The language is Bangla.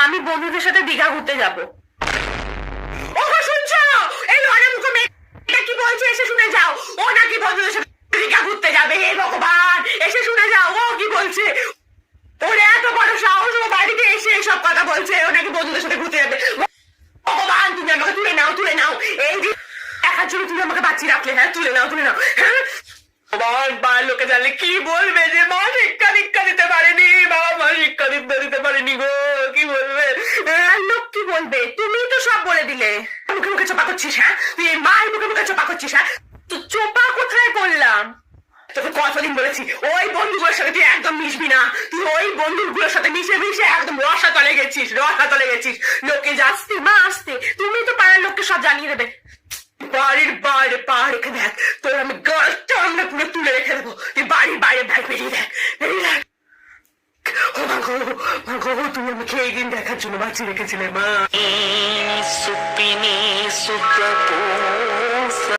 আমি বন্ধুদের সাথে দীঘা ঘুরতে যাব। ওগো শুনছো? এই লড়া মুখো মেয়েটা কি বলছে, এসে শুনে যাও। ও নাকি বন্ধুদের সাথে দীঘা ঘুরতে যাবে। হে ভগবান, এসে শুনে যাও ও কি বলছে। ওর এত বড় সাহস, ও বাড়িতে এসে এসব কথা বলছে, ও নাকি বন্ধুদের সাথে ঘুরতে যাবে। ভগবান, তুমি আমাকে তুলে নাও, তুলে নাও। এই যে দেখার জন্য তুমি আমাকে বাঁচিয়ে রাখলে। হ্যাঁ, তুলে নাও, তুলে নাও। হ্যাঁ, বার লোকে জানলে কি বলবে যে মা শিক্ষা দীক্ষা দিতে পারেনি, বাবা মা শিক্ষা দিতে পারেনি গো, কি বলবে? লোক কি বলবে? তুমি তো সব বলে দিলে। মুখে মুখে চোপা করছিস? হ্যাঁ, তুই এই মায়ের মুখে মুখে চোপা করছিস? হ্যাঁ, তো চোপা কোথায় করলাম? তোকে কতদিন বলেছি ওই বন্ধুগুলোর সাথে তুই একদম মিশবি না। তুই ওই বন্ধুগুলোর সাথে মিশে মিশে একদম রসাতলে গেছিস, রসাতলে গেছিস। লোকে যাচ্ছে মা আসতে, তুমি তো পাড়ার লোককে সব জানিয়ে দেবে। বাড়ির বাইরে পা রেখে দেখ, তোর আমি গাছটা আমরা পুরো তুলে রেখে দেবো। তুই বাড়ির বাইরে দেখ, বেরিয়ে দেখ, বেরিয়ে দেখ। ও মাগো, তুমি আমাকে এই দিন দেখার জন্য বাঁচিয়ে রেখেছিলে মা। সুপিনি সুপ্রপো